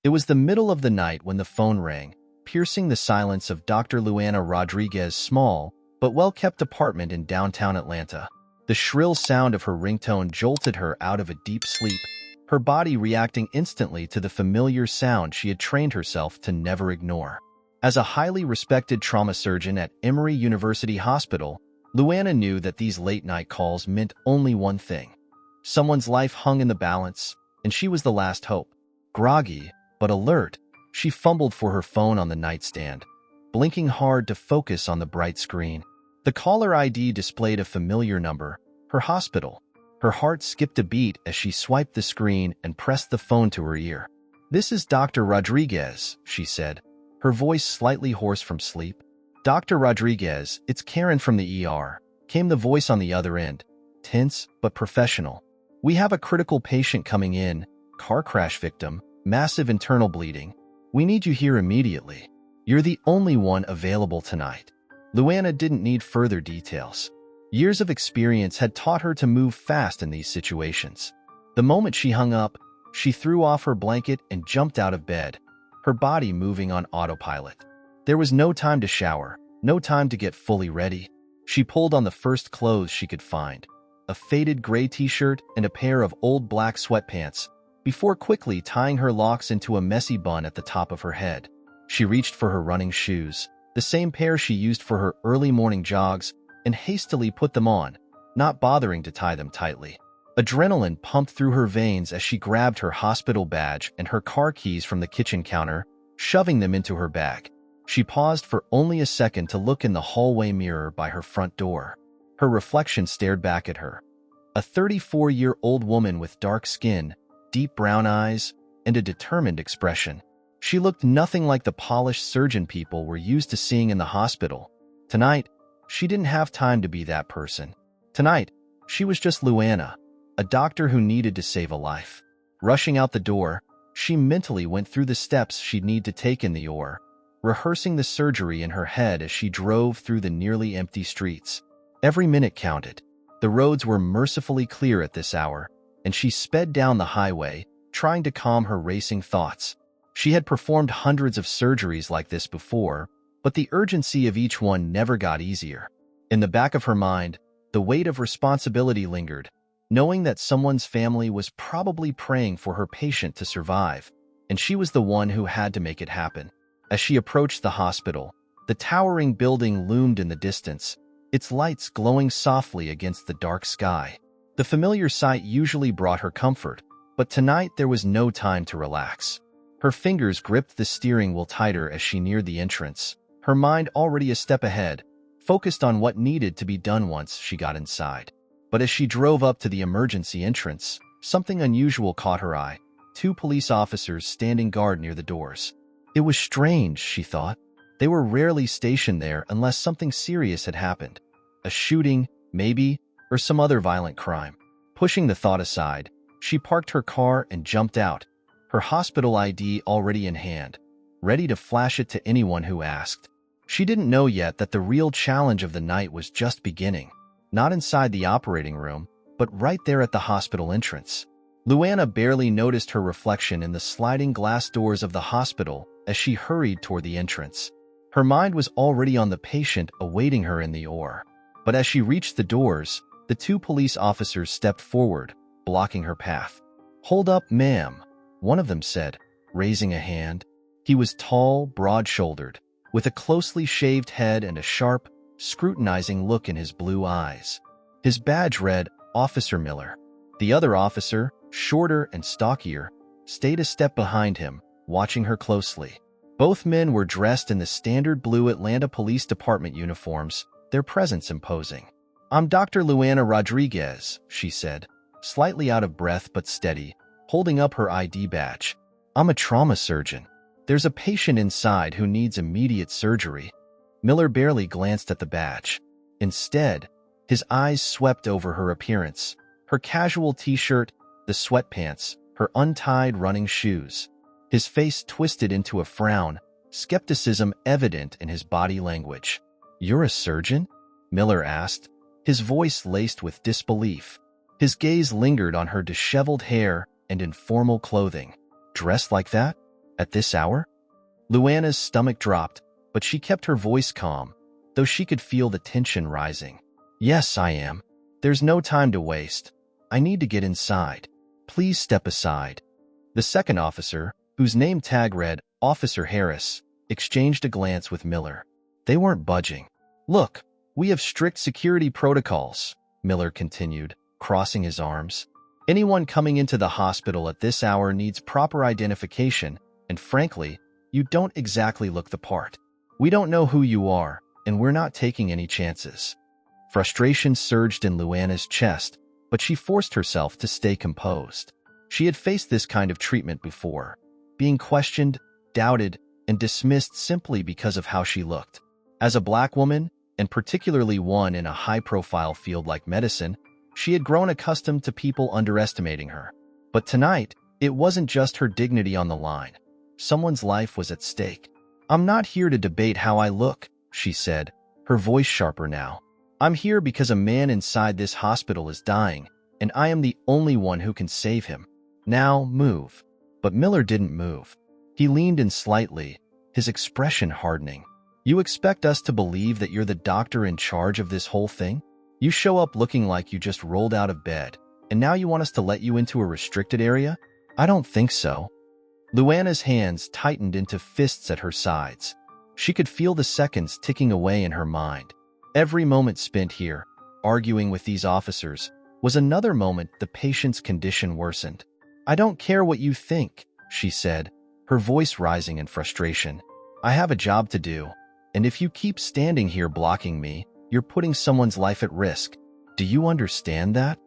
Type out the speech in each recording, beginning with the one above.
It was the middle of the night when the phone rang, piercing the silence of Dr. Luana Rodriguez's small but well-kept apartment in downtown Atlanta. The shrill sound of her ringtone jolted her out of a deep sleep, her body reacting instantly to the familiar sound she had trained herself to never ignore. As a highly respected trauma surgeon at Emory University Hospital, Luana knew that these late-night calls meant only one thing. Someone's life hung in the balance, and she was the last hope. Groggy, but alert, she fumbled for her phone on the nightstand, blinking hard to focus on the bright screen. The caller ID displayed a familiar number, her hospital. Her heart skipped a beat as she swiped the screen and pressed the phone to her ear. "This is Dr. Rodriguez," she said, her voice slightly hoarse from sleep. "Dr. Rodriguez, it's Karen from the ER," came the voice on the other end, tense but professional. "We have a critical patient coming in, car crash victim, massive internal bleeding. We need you here immediately. You're the only one available tonight." Luana didn't need further details. Years of experience had taught her to move fast in these situations. The moment she hung up, she threw off her blanket and jumped out of bed, her body moving on autopilot. There was no time to shower, no time to get fully ready. She pulled on the first clothes she could find, a faded gray t-shirt and a pair of old black sweatpants, before quickly tying her locks into a messy bun at the top of her head. She reached for her running shoes, the same pair she used for her early morning jogs, and hastily put them on, not bothering to tie them tightly. Adrenaline pumped through her veins as she grabbed her hospital badge and her car keys from the kitchen counter, shoving them into her bag. She paused for only a second to look in the hallway mirror by her front door. Her reflection stared back at her. A 34-year-old woman with dark skin, deep brown eyes, and a determined expression. She looked nothing like the polished surgeon people were used to seeing in the hospital. Tonight, she didn't have time to be that person. Tonight, she was just Luana, a doctor who needed to save a life. Rushing out the door, she mentally went through the steps she'd need to take in the OR, rehearsing the surgery in her head as she drove through the nearly empty streets. Every minute counted. The roads were mercifully clear at this hour, and she sped down the highway, trying to calm her racing thoughts. She had performed hundreds of surgeries like this before, but the urgency of each one never got easier. In the back of her mind, the weight of responsibility lingered, knowing that someone's family was probably praying for her patient to survive, and she was the one who had to make it happen. As she approached the hospital, the towering building loomed in the distance, its lights glowing softly against the dark sky. The familiar sight usually brought her comfort, but tonight there was no time to relax. Her fingers gripped the steering wheel tighter as she neared the entrance, her mind already a step ahead, focused on what needed to be done once she got inside. But as she drove up to the emergency entrance, something unusual caught her eye. 2 police officers standing guard near the doors. It was strange, she thought. They were rarely stationed there unless something serious had happened. A shooting, maybe, or some other violent crime. Pushing the thought aside, she parked her car and jumped out, her hospital ID already in hand, ready to flash it to anyone who asked. She didn't know yet that the real challenge of the night was just beginning. Not inside the operating room, but right there at the hospital entrance. Luana barely noticed her reflection in the sliding glass doors of the hospital as she hurried toward the entrance. Her mind was already on the patient awaiting her in the OR. But as she reached the doors, the 2 police officers stepped forward, blocking her path. "Hold up, ma'am," one of them said, raising a hand. He was tall, broad-shouldered, with a closely shaved head and a sharp, scrutinizing look in his blue eyes. His badge read, Officer Miller. The other officer, shorter and stockier, stayed a step behind him, watching her closely. Both men were dressed in the standard blue Atlanta Police Department uniforms, their presence imposing. "I'm Dr. Luana Rodriguez," she said, slightly out of breath but steady, holding up her ID badge. "I'm a trauma surgeon. There's a patient inside who needs immediate surgery." Miller barely glanced at the badge. Instead, his eyes swept over her appearance, her casual t-shirt, the sweatpants, her untied running shoes. His face twisted into a frown, skepticism evident in his body language. "You're a surgeon?" Miller asked, his voice laced with disbelief. His gaze lingered on her disheveled hair and informal clothing. "Dressed like that?" At this hour? Luana's stomach dropped, but she kept her voice calm, though she could feel the tension rising. Yes, I am. There's no time to waste. I need to get inside. Please step aside. The second officer, whose name tag read Officer Harris, exchanged a glance with Miller. They weren't budging. Look, we have strict security protocols, Miller continued, crossing his arms. Anyone coming into the hospital at this hour needs proper identification, and frankly, you don't exactly look the part. We don't know who you are, and we're not taking any chances. Frustration surged in Luana's chest, but she forced herself to stay composed. She had faced this kind of treatment before, being questioned, doubted, and dismissed simply because of how she looked. As a black woman, and particularly one in a high-profile field like medicine, she had grown accustomed to people underestimating her. But tonight, it wasn't just her dignity on the line. Someone's life was at stake. I'm not here to debate how I look, she said, her voice sharper now. I'm here because a man inside this hospital is dying, and I am the only one who can save him. Now, move. But Miller didn't move. He leaned in slightly, his expression hardening. You expect us to believe that you're the doctor in charge of this whole thing? You show up looking like you just rolled out of bed, and now you want us to let you into a restricted area? I don't think so. Luana's hands tightened into fists at her sides. She could feel the seconds ticking away in her mind. Every moment spent here, arguing with these officers, was another moment the patient's condition worsened. I don't care what you think, she said, her voice rising in frustration. I have a job to do, and if you keep standing here blocking me, you're putting someone's life at risk. Do you understand that?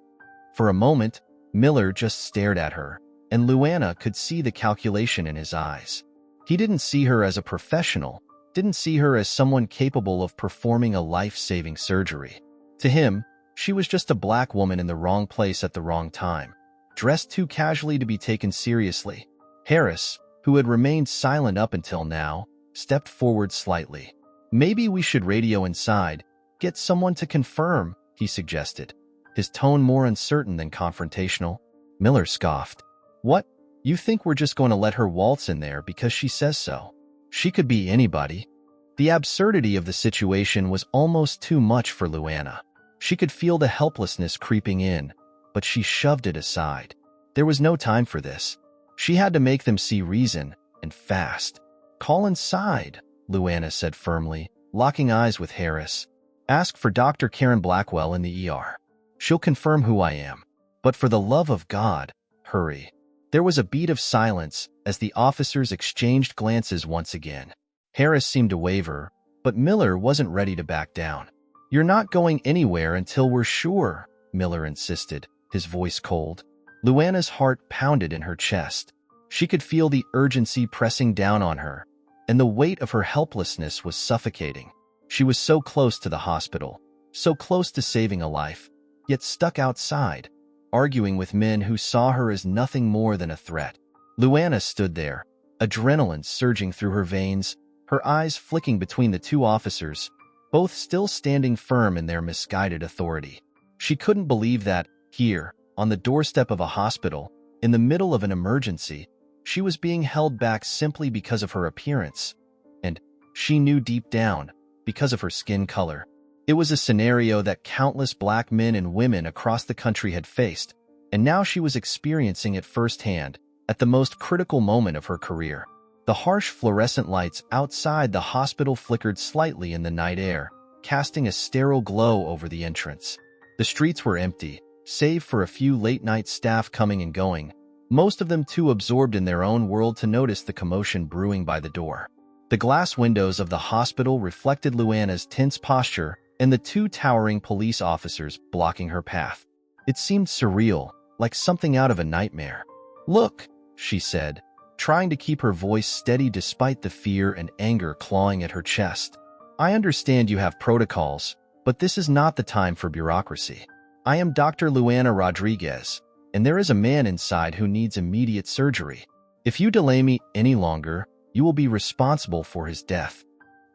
For a moment, Miller just stared at her, and Luana could see the calculation in his eyes. He didn't see her as a professional, didn't see her as someone capable of performing a life-saving surgery. To him, she was just a black woman in the wrong place at the wrong time, dressed too casually to be taken seriously. Harris, who had remained silent up until now, stepped forward slightly. Maybe we should radio inside, get someone to confirm, he suggested, his tone more uncertain than confrontational. Miller scoffed. What? You think we're just going to let her waltz in there because she says so? She could be anybody. The absurdity of the situation was almost too much for Luana. She could feel the helplessness creeping in, but she shoved it aside. There was no time for this. She had to make them see reason, and fast. Call inside, Luana said firmly, locking eyes with Harris. Ask for Dr. Karen Blackwell in the ER. She'll confirm who I am. But for the love of God, hurry. There was a beat of silence as the officers exchanged glances once again. Harris seemed to waver, but Miller wasn't ready to back down. You're not going anywhere until we're sure, Miller insisted, his voice cold. Luana's heart pounded in her chest. She could feel the urgency pressing down on her, and the weight of her helplessness was suffocating. She was so close to the hospital, so close to saving a life, yet stuck outside, arguing with men who saw her as nothing more than a threat. Luana stood there, adrenaline surging through her veins, her eyes flicking between the two officers, both still standing firm in their misguided authority. She couldn't believe that, here, on the doorstep of a hospital, in the middle of an emergency, she was being held back simply because of her appearance. And, she knew deep down, because of her skin color. It was a scenario that countless black men and women across the country had faced, and now she was experiencing it firsthand, at the most critical moment of her career. The harsh fluorescent lights outside the hospital flickered slightly in the night air, casting a sterile glow over the entrance. The streets were empty, save for a few late-night staff coming and going, most of them too absorbed in their own world to notice the commotion brewing by the door. The glass windows of the hospital reflected Luana's tense posture and the two towering police officers blocking her path. It seemed surreal, like something out of a nightmare. Look, she said, trying to keep her voice steady despite the fear and anger clawing at her chest. I understand you have protocols, but this is not the time for bureaucracy. I am Dr. Luana Rodriguez, and there is a man inside who needs immediate surgery. If you delay me any longer, you will be responsible for his death.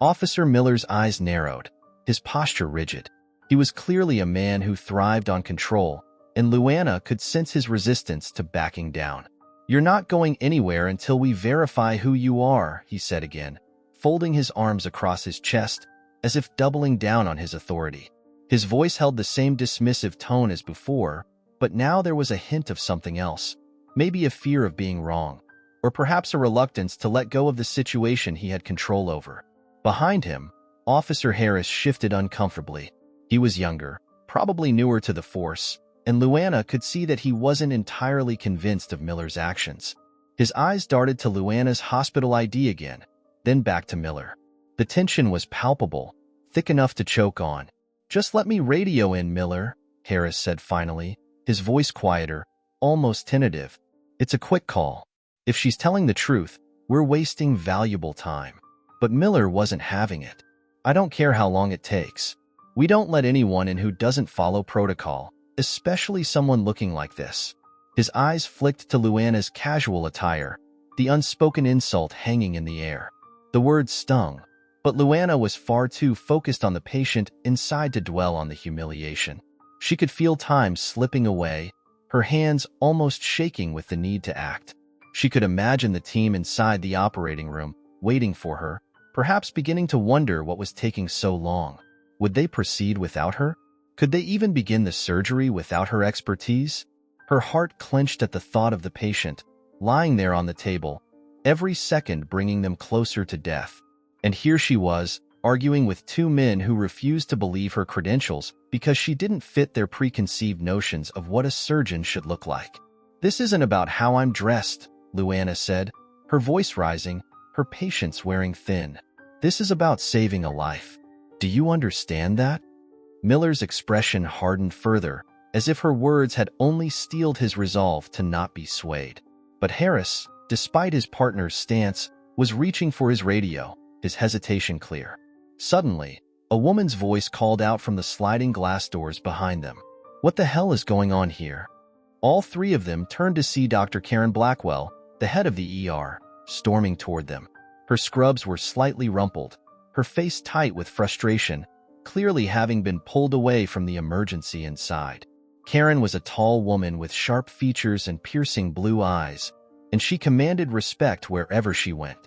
Officer Miller's eyes narrowed, his posture rigid. He was clearly a man who thrived on control, and Luana could sense his resistance to backing down. "You're not going anywhere until we verify who you are," he said again, folding his arms across his chest as if doubling down on his authority. His voice held the same dismissive tone as before, but now there was a hint of something else, maybe a fear of being wrong, or perhaps a reluctance to let go of the situation he had control over. Behind him, Officer Harris shifted uncomfortably. He was younger, probably newer to the force, and Luana could see that he wasn't entirely convinced of Miller's actions. His eyes darted to Luana's hospital ID again, then back to Miller. The tension was palpable, thick enough to choke on. "Just let me radio in, Miller," Harris said finally, his voice quieter, almost tentative. "It's a quick call. If she's telling the truth, we're wasting valuable time." But Miller wasn't having it. "I don't care how long it takes. We don't let anyone in who doesn't follow protocol, especially someone looking like this." His eyes flicked to Luana's casual attire, the unspoken insult hanging in the air. The words stung, but Luana was far too focused on the patient inside to dwell on the humiliation. She could feel time slipping away, her hands almost shaking with the need to act. She could imagine the team inside the operating room, waiting for her, perhaps beginning to wonder what was taking so long. Would they proceed without her? Could they even begin the surgery without her expertise? Her heart clenched at the thought of the patient, lying there on the table, every second bringing them closer to death. And here she was, arguing with two men who refused to believe her credentials because she didn't fit their preconceived notions of what a surgeon should look like. "This isn't about how I'm dressed," Luana said, her voice rising, her patience wearing thin. "This is about saving a life. Do you understand that?" Miller's expression hardened further, as if her words had only steeled his resolve to not be swayed. But Harris, despite his partner's stance, was reaching for his radio, his hesitation clear. Suddenly, a woman's voice called out from the sliding glass doors behind them. "What the hell is going on here?" All three of them turned to see Dr. Karen Blackwell, the head of the ER, storming toward them. Her scrubs were slightly rumpled, her face tight with frustration, clearly having been pulled away from the emergency inside. Karen was a tall woman with sharp features and piercing blue eyes, and she commanded respect wherever she went.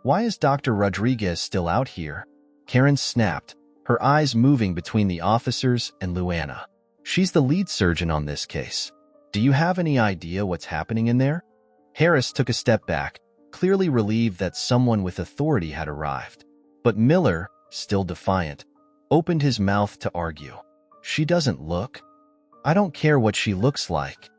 "Why is Dr. Rodriguez still out here?" Karen snapped, her eyes moving between the officers and Luana. "She's the lead surgeon on this case. Do you have any idea what's happening in there?" Harris took a step back, clearly relieved that someone with authority had arrived. But Miller, still defiant, opened his mouth to argue. "She doesn't look." "I don't care what she looks like,"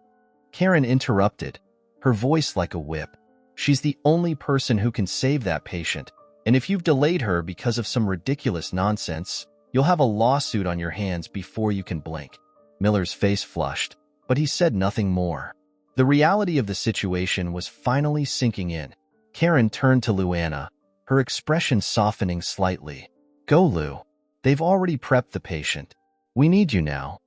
Karen interrupted, her voice like a whip. "She's the only person who can save that patient, and if you've delayed her because of some ridiculous nonsense, you'll have a lawsuit on your hands before you can blink." Miller's face flushed, but he said nothing more. The reality of the situation was finally sinking in. Karen turned to Luana, her expression softening slightly. "Go, Lou. They've already prepped the patient. We need you now."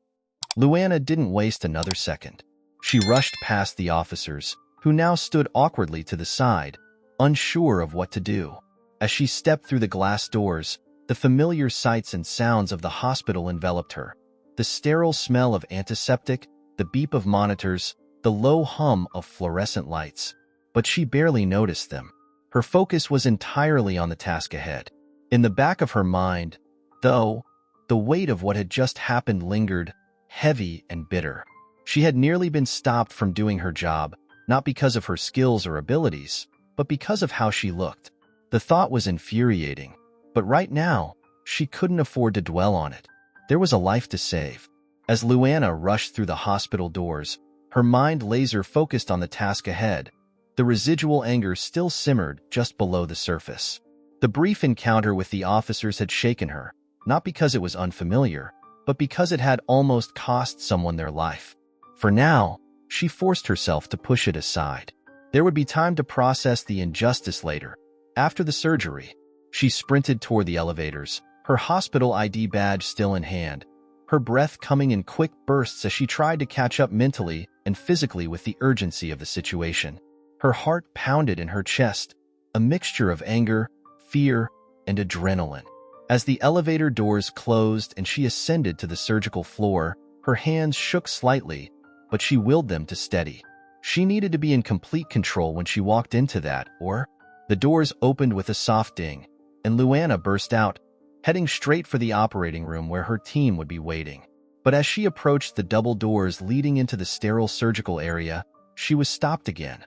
Luana didn't waste another second. She rushed past the officers, who now stood awkwardly to the side, unsure of what to do. As she stepped through the glass doors, the familiar sights and sounds of the hospital enveloped her. The sterile smell of antiseptic, the beep of monitors, the low hum of fluorescent lights. But she barely noticed them. Her focus was entirely on the task ahead. In the back of her mind, though, the weight of what had just happened lingered, heavy and bitter. She had nearly been stopped from doing her job, not because of her skills or abilities, but because of how she looked. The thought was infuriating, but right now, she couldn't afford to dwell on it. There was a life to save. As Luana rushed through the hospital doors, her mind laser-focused on the task ahead. The residual anger still simmered just below the surface. The brief encounter with the officers had shaken her, not because it was unfamiliar, but because it had almost cost someone their life. For now, she forced herself to push it aside. There would be time to process the injustice later. After the surgery, she sprinted toward the elevators, her hospital ID badge still in hand, her breath coming in quick bursts as she tried to catch up mentally and physically with the urgency of the situation. Her heart pounded in her chest, a mixture of anger, fear, and adrenaline. As the elevator doors closed and she ascended to the surgical floor, her hands shook slightly, but she willed them to steady. She needed to be in complete control when she walked into that, or the doors opened with a soft ding, and Luana burst out, heading straight for the operating room where her team would be waiting. But as she approached the double doors leading into the sterile surgical area, she was stopped again.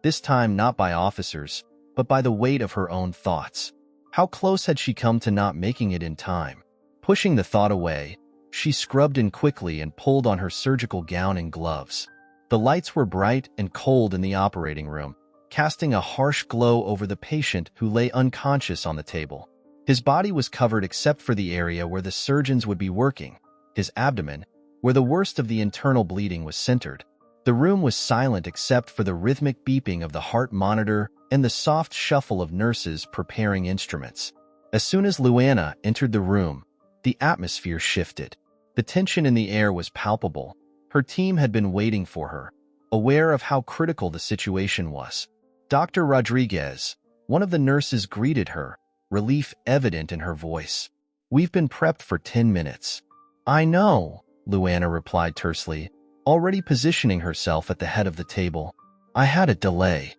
This time not by officers, but by the weight of her own thoughts. How close had she come to not making it in time? Pushing the thought away, she scrubbed in quickly and pulled on her surgical gown and gloves. The lights were bright and cold in the operating room, casting a harsh glow over the patient who lay unconscious on the table. His body was covered except for the area where the surgeons would be working, his abdomen, where the worst of the internal bleeding was centered. The room was silent except for the rhythmic beeping of the heart monitor and the soft shuffle of nurses preparing instruments. As soon as Luana entered the room, the atmosphere shifted. The tension in the air was palpable. Her team had been waiting for her, aware of how critical the situation was. Dr. Rodriguez, one of the nurses, greeted her, relief evident in her voice. "We've been prepped for 10 minutes. "I know," Luana replied tersely, already positioning herself at the head of the table. "I had a delay."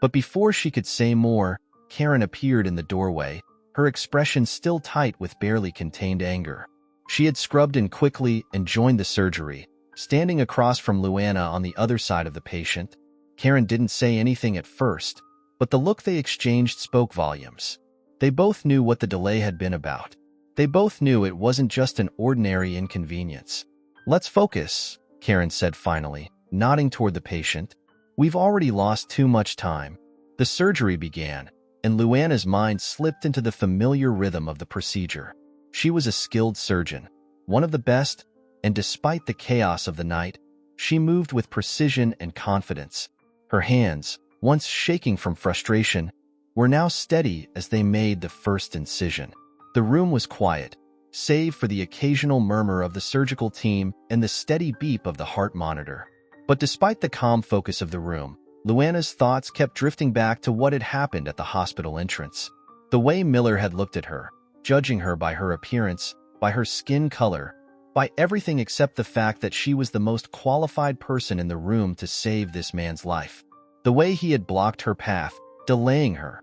But before she could say more, Karen appeared in the doorway, her expression still tight with barely contained anger. She had scrubbed in quickly and joined the surgery, standing across from Luana on the other side of the patient. Karen didn't say anything at first, but the look they exchanged spoke volumes. They both knew what the delay had been about. They both knew it wasn't just an ordinary inconvenience. "Let's focus," Karen said finally, nodding toward the patient. "We've already lost too much time." The surgery began, and Luana's mind slipped into the familiar rhythm of the procedure. She was a skilled surgeon, one of the best, and despite the chaos of the night, she moved with precision and confidence. Her hands, once shaking from frustration, were now steady as they made the first incision. The room was quiet, save for the occasional murmur of the surgical team and the steady beep of the heart monitor. But despite the calm focus of the room, Luana's thoughts kept drifting back to what had happened at the hospital entrance. The way Miller had looked at her, judging her by her appearance, by her skin color, by everything except the fact that she was the most qualified person in the room to save this man's life. The way he had blocked her path, delaying her,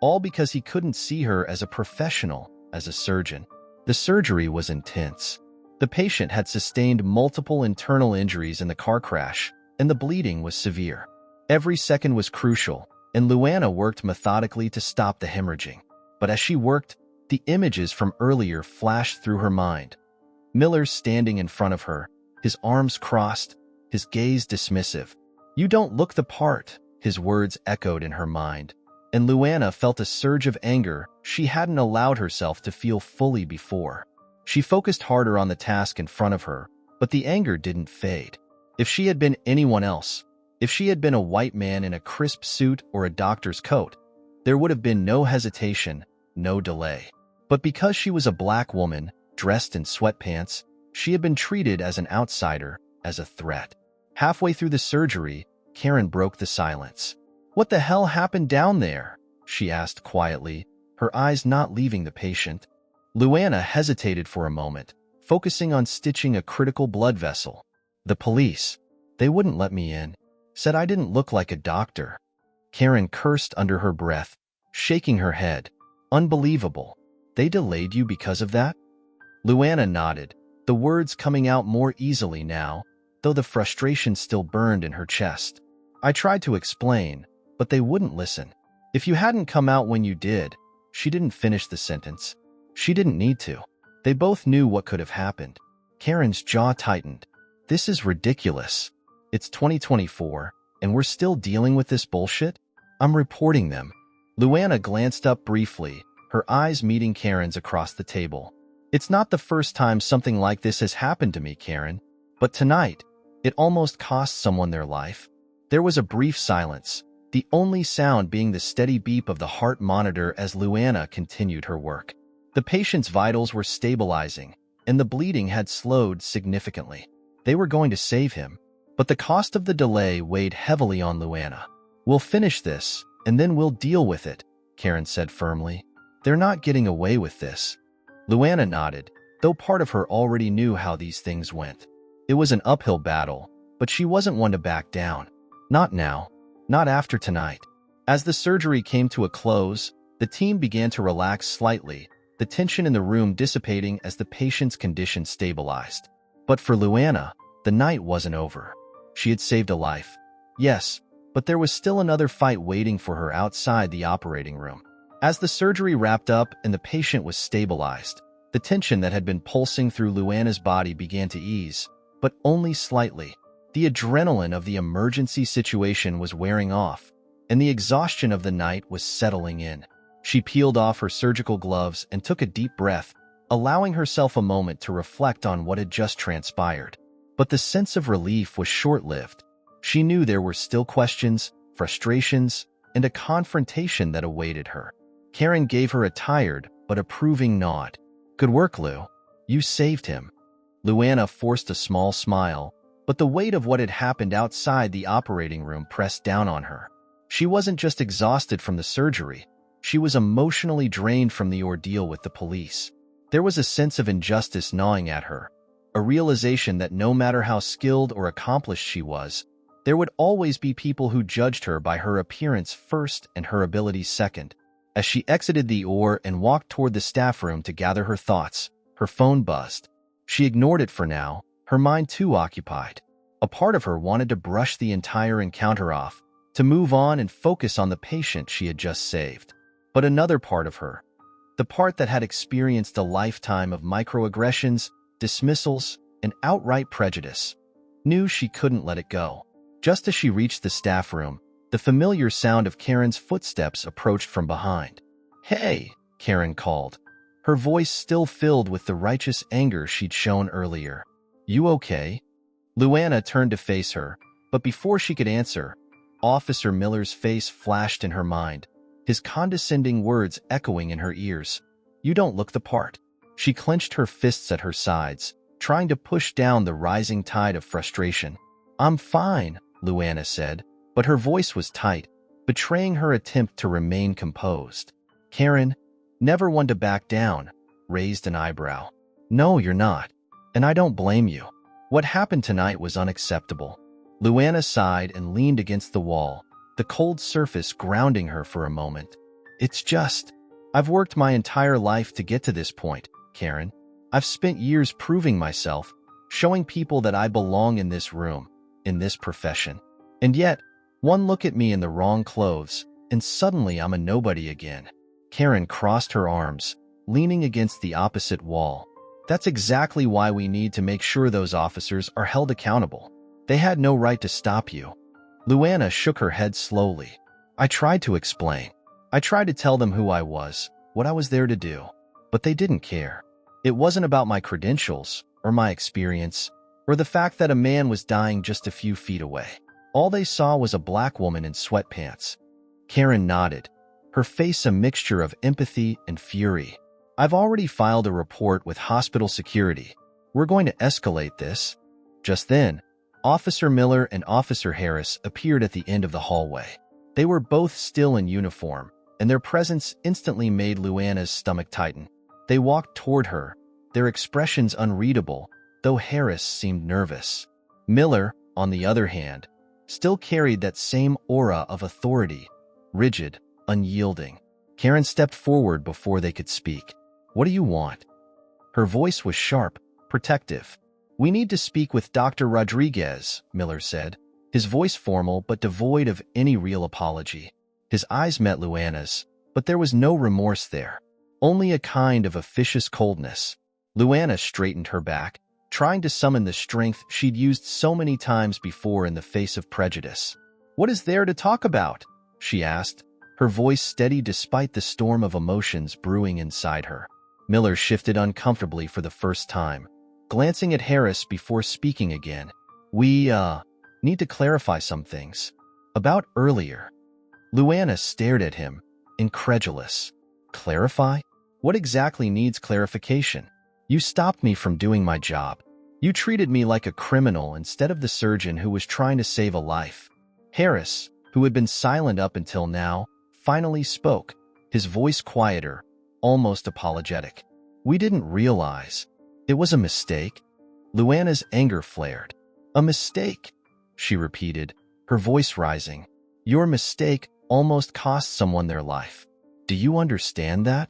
all because he couldn't see her as a professional, as a surgeon. The surgery was intense. The patient had sustained multiple internal injuries in the car crash, and the bleeding was severe. Every second was crucial, and Luana worked methodically to stop the hemorrhaging. But as she worked, the images from earlier flashed through her mind. Miller standing in front of her, his arms crossed, his gaze dismissive. "You don't look the part," his words echoed in her mind. And Luana felt a surge of anger she hadn't allowed herself to feel fully before. She focused harder on the task in front of her, but the anger didn't fade. If she had been anyone else, if she had been a white man in a crisp suit or a doctor's coat, there would have been no hesitation, no delay. But because she was a black woman, dressed in sweatpants, she had been treated as an outsider, as a threat. Halfway through the surgery, Karen broke the silence. "What the hell happened down there?" she asked quietly, her eyes not leaving the patient. Luana hesitated for a moment, focusing on stitching a critical blood vessel. "The police. They wouldn't let me in. Said I didn't look like a doctor." Karen cursed under her breath, shaking her head. "Unbelievable. They delayed you because of that?" Luana nodded, the words coming out more easily now, though the frustration still burned in her chest. "I tried to explain, but they wouldn't listen. If you hadn't come out when you did," she didn't finish the sentence. She didn't need to. They both knew what could have happened. Karen's jaw tightened. "This is ridiculous. It's 2024, and we're still dealing with this bullshit? I'm reporting them." Luana glanced up briefly, her eyes meeting Karen's across the table. "It's not the first time something like this has happened to me, Karen, but tonight, it almost cost someone their life." There was a brief silence, the only sound being the steady beep of the heart monitor as Luana continued her work. The patient's vitals were stabilizing, and the bleeding had slowed significantly. They were going to save him, but the cost of the delay weighed heavily on Luana. "We'll finish this, and then we'll deal with it," Karen said firmly. "They're not getting away with this." Luana nodded, though part of her already knew how these things went. It was an uphill battle, but she wasn't one to back down. Not now. Not after tonight. As the surgery came to a close, the team began to relax slightly, the tension in the room dissipating as the patient's condition stabilized. But for Luana, the night wasn't over. She had saved a life. Yes, but there was still another fight waiting for her outside the operating room. As the surgery wrapped up and the patient was stabilized, the tension that had been pulsing through Luana's body began to ease, but only slightly. The adrenaline of the emergency situation was wearing off, and the exhaustion of the night was settling in. She peeled off her surgical gloves and took a deep breath, allowing herself a moment to reflect on what had just transpired. But the sense of relief was short-lived. She knew there were still questions, frustrations, and a confrontation that awaited her. Karen gave her a tired but approving nod. "Good work, Lou. You saved him." Luana forced a small smile, but the weight of what had happened outside the operating room pressed down on her. She wasn't just exhausted from the surgery. She was emotionally drained from the ordeal with the police. There was a sense of injustice gnawing at her, a realization that no matter how skilled or accomplished she was, there would always be people who judged her by her appearance first and her abilities second. As she exited the OR and walked toward the staff room to gather her thoughts, her phone buzzed. She ignored it for now, her mind too occupied. A part of her wanted to brush the entire encounter off, to move on and focus on the patient she had just saved. But another part of her, the part that had experienced a lifetime of microaggressions, dismissals, and outright prejudice, knew she couldn't let it go. Just as she reached the staff room, the familiar sound of Karen's footsteps approached from behind. "Hey," Karen called, her voice still filled with the righteous anger she'd shown earlier. "You okay?" Luana turned to face her, but before she could answer, Officer Miller's face flashed in her mind, his condescending words echoing in her ears. "You don't look the part." She clenched her fists at her sides, trying to push down the rising tide of frustration. "I'm fine," Luana said, but her voice was tight, betraying her attempt to remain composed. Karen, never one to back down, raised an eyebrow. "No, you're not. And I don't blame you. What happened tonight was unacceptable." Luana sighed and leaned against the wall, the cold surface grounding her for a moment. "It's just, I've worked my entire life to get to this point, Karen. I've spent years proving myself, showing people that I belong in this room, in this profession. And yet, one look at me in the wrong clothes, and suddenly I'm a nobody again." Karen crossed her arms, leaning against the opposite wall. "That's exactly why we need to make sure those officers are held accountable. They had no right to stop you." Luana shook her head slowly. "I tried to explain. I tried to tell them who I was, what I was there to do. But they didn't care. It wasn't about my credentials, or my experience, or the fact that a man was dying just a few feet away. All they saw was a black woman in sweatpants." Karen nodded, her face a mixture of empathy and fury. "I've already filed a report with hospital security. We're going to escalate this." Just then, Officer Miller and Officer Harris appeared at the end of the hallway. They were both still in uniform, and their presence instantly made Luana's stomach tighten. They walked toward her, their expressions unreadable, though Harris seemed nervous. Miller, on the other hand, still carried that same aura of authority, rigid, unyielding. Karen stepped forward before they could speak. "What do you want?" Her voice was sharp, protective. "We need to speak with Dr. Rodriguez," Miller said, his voice formal but devoid of any real apology. His eyes met Luana's, but there was no remorse there, only a kind of officious coldness. Luana straightened her back, trying to summon the strength she'd used so many times before in the face of prejudice. "What is there to talk about?" she asked, her voice steady despite the storm of emotions brewing inside her. Miller shifted uncomfortably for the first time, glancing at Harris before speaking again. We need to clarify some things. About earlier." Luana stared at him, incredulous. "Clarify? What exactly needs clarification? You stopped me from doing my job. You treated me like a criminal instead of the surgeon who was trying to save a life." Harris, who had been silent up until now, finally spoke, his voice quieter, almost apologetic. "We didn't realize. It was a mistake." Luana's anger flared. "A mistake," she repeated, her voice rising. Your mistake almost cost someone their life. Do you understand that?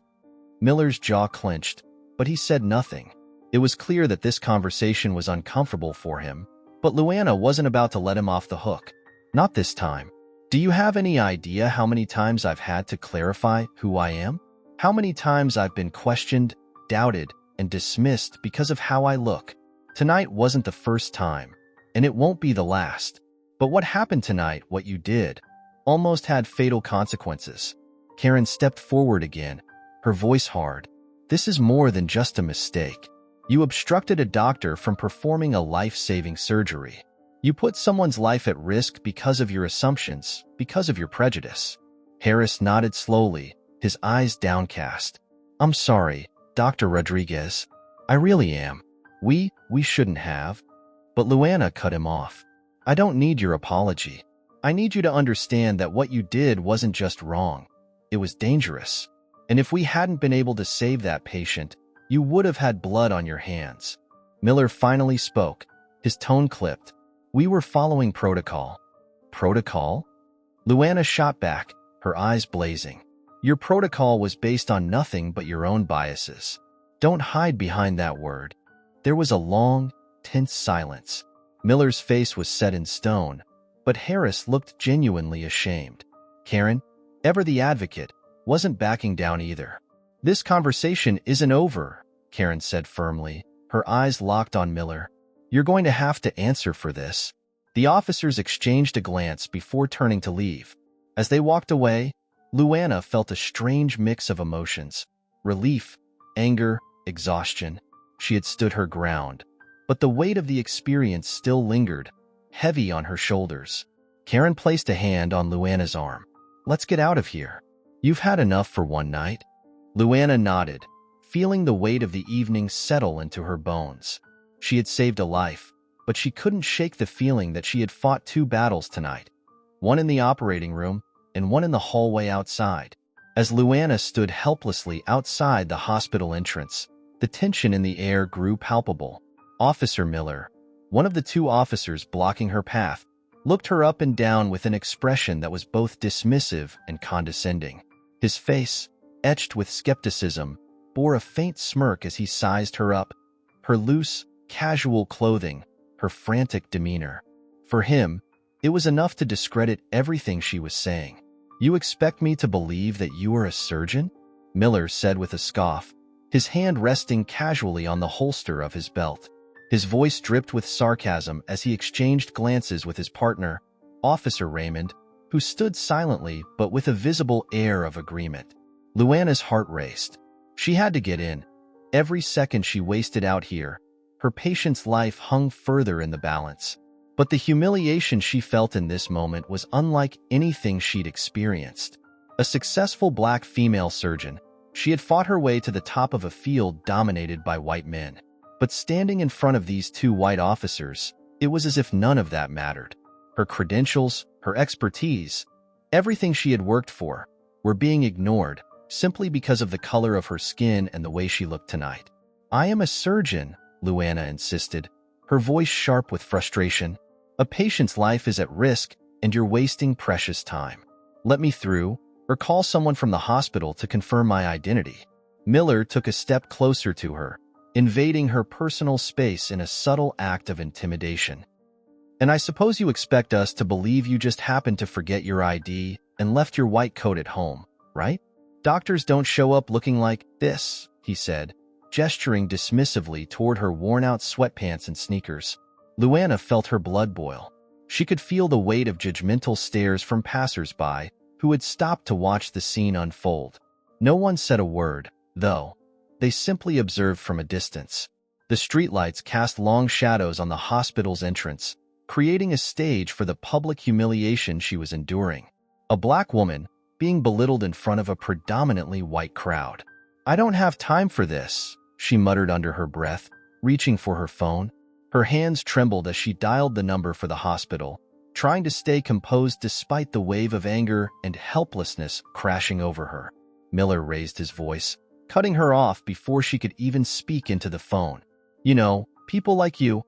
Miller's jaw clenched, but he said nothing. It was clear that this conversation was uncomfortable for him, but Luana wasn't about to let him off the hook. Not this time. Do you have any idea how many times I've had to clarify who I am? How many times I've been questioned, doubted, and dismissed because of how I look? Tonight wasn't the first time, and it won't be the last. But what happened tonight, what you did, almost had fatal consequences. Karen stepped forward again, her voice hard. This is more than just a mistake. You obstructed a doctor from performing a life-saving surgery. You put someone's life at risk because of your assumptions, because of your prejudice. Harris nodded slowly, his eyes downcast. I'm sorry, Dr. Rodriguez. I really am. We shouldn't have. But Luana cut him off. I don't need your apology. I need you to understand that what you did wasn't just wrong. It was dangerous. And if we hadn't been able to save that patient, you would have had blood on your hands. Miller finally spoke, his tone clipped. We were following protocol. Protocol? Luana shot back, her eyes blazing. Your protocol was based on nothing but your own biases. Don't hide behind that word. There was a long, tense silence. Miller's face was set in stone, but Harris looked genuinely ashamed. Karen, ever the advocate, wasn't backing down either. This conversation isn't over, Karen said firmly, her eyes locked on Miller. You're going to have to answer for this. The officers exchanged a glance before turning to leave. As they walked away, Luana felt a strange mix of emotions. Relief, anger, exhaustion. She had stood her ground. But the weight of the experience still lingered, heavy on her shoulders. Karen placed a hand on Luana's arm. Let's get out of here. You've had enough for one night. Luana nodded, feeling the weight of the evening settle into her bones. She had saved a life, but she couldn't shake the feeling that she had fought two battles tonight, one in the operating room and one in the hallway outside. As Luana stood helplessly outside the hospital entrance, the tension in the air grew palpable. Officer Miller, one of the two officers blocking her path, looked her up and down with an expression that was both dismissive and condescending. His face, etched with skepticism, bore a faint smirk as he sized her up. Her loose, casual clothing, her frantic demeanor. For him, it was enough to discredit everything she was saying. You expect me to believe that you are a surgeon? Miller said with a scoff, his hand resting casually on the holster of his belt. His voice dripped with sarcasm as he exchanged glances with his partner, Officer Raymond, who stood silently but with a visible air of agreement. Luana's heart raced. She had to get in. Every second she wasted out here, her patient's life hung further in the balance. But the humiliation she felt in this moment was unlike anything she'd experienced. A successful black female surgeon, she had fought her way to the top of a field dominated by white men. But standing in front of these two white officers, it was as if none of that mattered. Her credentials, her expertise, everything she had worked for, were being ignored simply because of the color of her skin and the way she looked tonight. I am a surgeon, Luana insisted, her voice sharp with frustration. A patient's life is at risk, and you're wasting precious time. Let me through, or call someone from the hospital to confirm my identity. Miller took a step closer to her, invading her personal space in a subtle act of intimidation. And I suppose you expect us to believe you just happened to forget your ID and left your white coat at home, right? Doctors don't show up looking like this, he said, gesturing dismissively toward her worn-out sweatpants and sneakers. Luana felt her blood boil. She could feel the weight of judgmental stares from passers-by who had stopped to watch the scene unfold. No one said a word, though. They simply observed from a distance. The streetlights cast long shadows on the hospital's entrance, creating a stage for the public humiliation she was enduring. A black woman being belittled in front of a predominantly white crowd. I don't have time for this, she muttered under her breath, reaching for her phone. Her hands trembled as she dialed the number for the hospital, trying to stay composed despite the wave of anger and helplessness crashing over her. Miller raised his voice, cutting her off before she could even speak into the phone. You know, people like you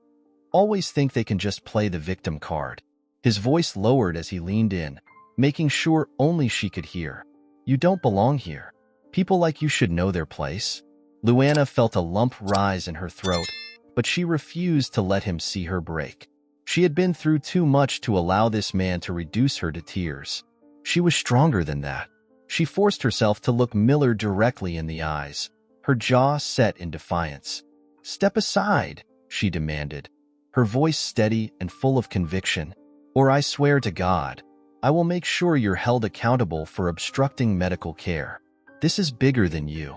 always think they can just play the victim card. His voice lowered as he leaned in, making sure only she could hear. "You don't belong here. People like you should know their place." Luana felt a lump rise in her throat, but she refused to let him see her break. She had been through too much to allow this man to reduce her to tears. She was stronger than that. She forced herself to look Miller directly in the eyes, her jaw set in defiance. "Step aside," she demanded, her voice steady and full of conviction, "or I swear to God, I will make sure you're held accountable for obstructing medical care. This is bigger than you."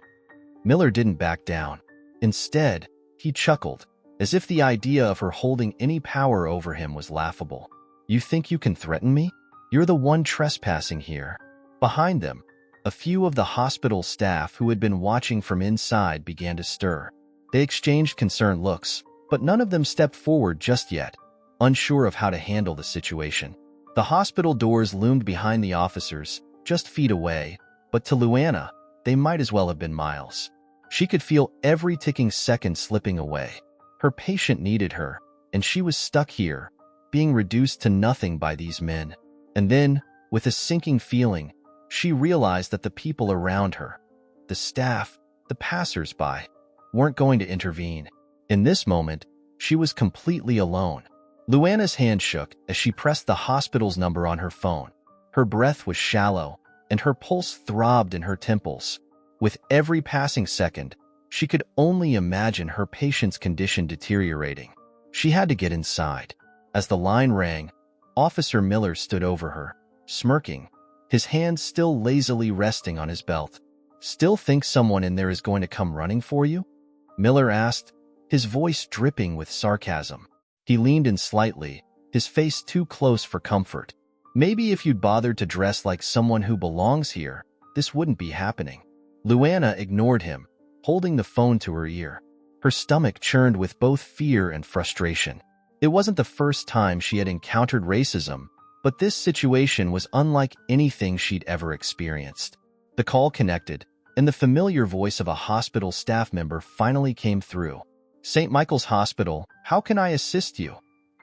Miller didn't back down. Instead, he chuckled, as if the idea of her holding any power over him was laughable. "You think you can threaten me? You're the one trespassing here." Behind them, a few of the hospital staff who had been watching from inside began to stir. They exchanged concerned looks, but none of them stepped forward just yet, unsure of how to handle the situation. The hospital doors loomed behind the officers, just feet away, but to Luana, they might as well have been miles. She could feel every ticking second slipping away. Her patient needed her, and she was stuck here, being reduced to nothing by these men. And then, with a sinking feeling, she realized that the people around her, the staff, the passers-by, weren't going to intervene. In this moment, she was completely alone. Luana's hand shook as she pressed the hospital's number on her phone. Her breath was shallow, and her pulse throbbed in her temples. With every passing second, she could only imagine her patient's condition deteriorating. She had to get inside. As the line rang, Officer Miller stood over her, smirking, his hands still lazily resting on his belt. "Still think someone in there is going to come running for you?" Miller asked, his voice dripping with sarcasm. He leaned in slightly, his face too close for comfort. "Maybe if you'd bothered to dress like someone who belongs here, this wouldn't be happening." Luana ignored him, holding the phone to her ear. Her stomach churned with both fear and frustration. It wasn't the first time she had encountered racism, but this situation was unlike anything she'd ever experienced. The call connected, and the familiar voice of a hospital staff member finally came through. "St. Michael's Hospital, how can I assist you?"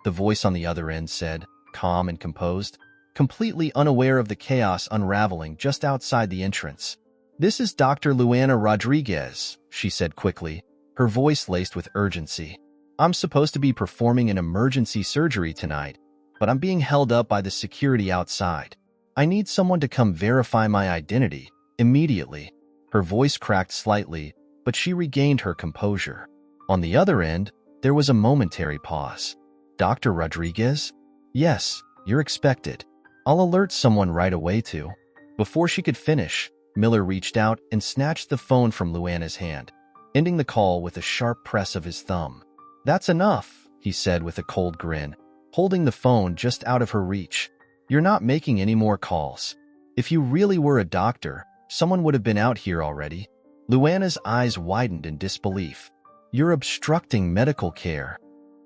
The voice on the other end said, calm and composed, completely unaware of the chaos unraveling just outside the entrance. "This is Dr. Luana Rodriguez," she said quickly, her voice laced with urgency. "I'm supposed to be performing an emergency surgery tonight, but I'm being held up by the security outside. I need someone to come verify my identity, immediately." Her voice cracked slightly, but she regained her composure. On the other end, there was a momentary pause. "Dr. Rodriguez?" "Yes, you're expected. I'll alert someone right away too." Before she could finish, Miller reached out and snatched the phone from Luana's hand, ending the call with a sharp press of his thumb. "That's enough," he said with a cold grin, holding the phone just out of her reach. "You're not making any more calls. If you really were a doctor, someone would have been out here already." Luana's eyes widened in disbelief. "You're obstructing medical care,"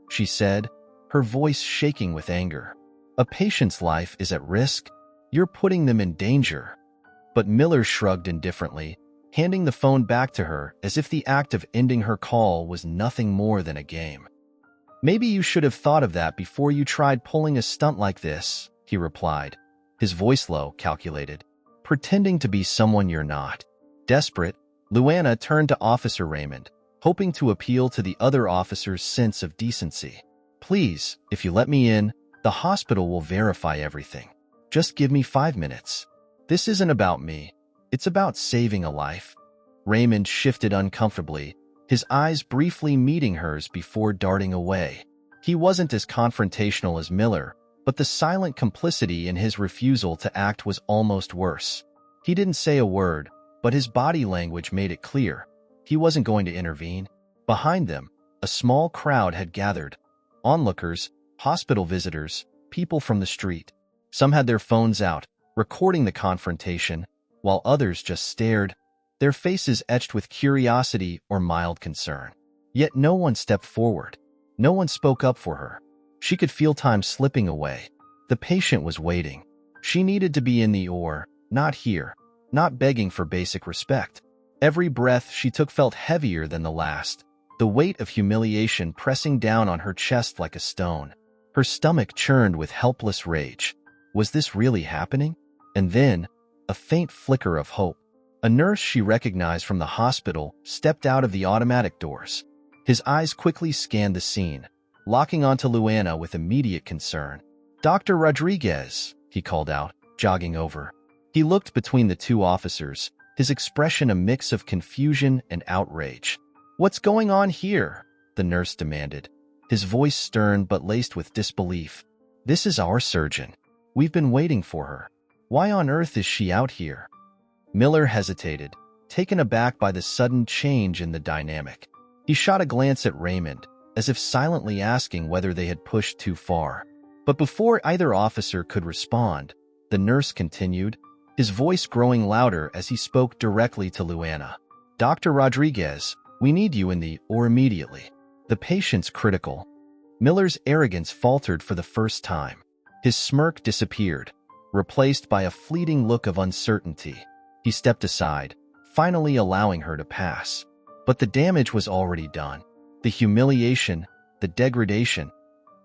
she said, her voice shaking with anger. "A patient's life is at risk. You're putting them in danger." But Miller shrugged indifferently, handing the phone back to her as if the act of ending her call was nothing more than a game. "Maybe you should have thought of that before you tried pulling a stunt like this," he replied, his voice low, calculated, "pretending to be someone you're not." Desperate, Luana turned to Officer Raymond, hoping to appeal to the other officer's sense of decency. "Please, if you let me in, the hospital will verify everything. Just give me 5 minutes. This isn't about me. It's about saving a life." Raymond shifted uncomfortably, his eyes briefly meeting hers before darting away. He wasn't as confrontational as Miller, but the silent complicity in his refusal to act was almost worse. He didn't say a word, but his body language made it clear. He wasn't going to intervene. Behind them, a small crowd had gathered. Onlookers, hospital visitors, people from the street. Some had their phones out, recording the confrontation, while others just stared, their faces etched with curiosity or mild concern. Yet no one stepped forward. No one spoke up for her. She could feel time slipping away. The patient was waiting. She needed to be in the OR, not here, not begging for basic respect. Every breath she took felt heavier than the last, the weight of humiliation pressing down on her chest like a stone. Her stomach churned with helpless rage. Was this really happening? And then, a faint flicker of hope. A nurse she recognized from the hospital stepped out of the automatic doors. His eyes quickly scanned the scene, locking onto Luana with immediate concern. "Dr. Rodriguez," he called out, jogging over. He looked between the two officers, his expression a mix of confusion and outrage. "What's going on here?" the nurse demanded, his voice stern but laced with disbelief. "This is our surgeon. We've been waiting for her. Why on earth is she out here?" Miller hesitated, taken aback by the sudden change in the dynamic. He shot a glance at Raymond, as if silently asking whether they had pushed too far. But before either officer could respond, the nurse continued, his voice growing louder as he spoke directly to Luana. "Dr. Rodriguez, we need you in the OR immediately. The patient's critical." Miller's arrogance faltered for the first time. His smirk disappeared, replaced by a fleeting look of uncertainty. He stepped aside, finally allowing her to pass. But the damage was already done. The humiliation, the degradation,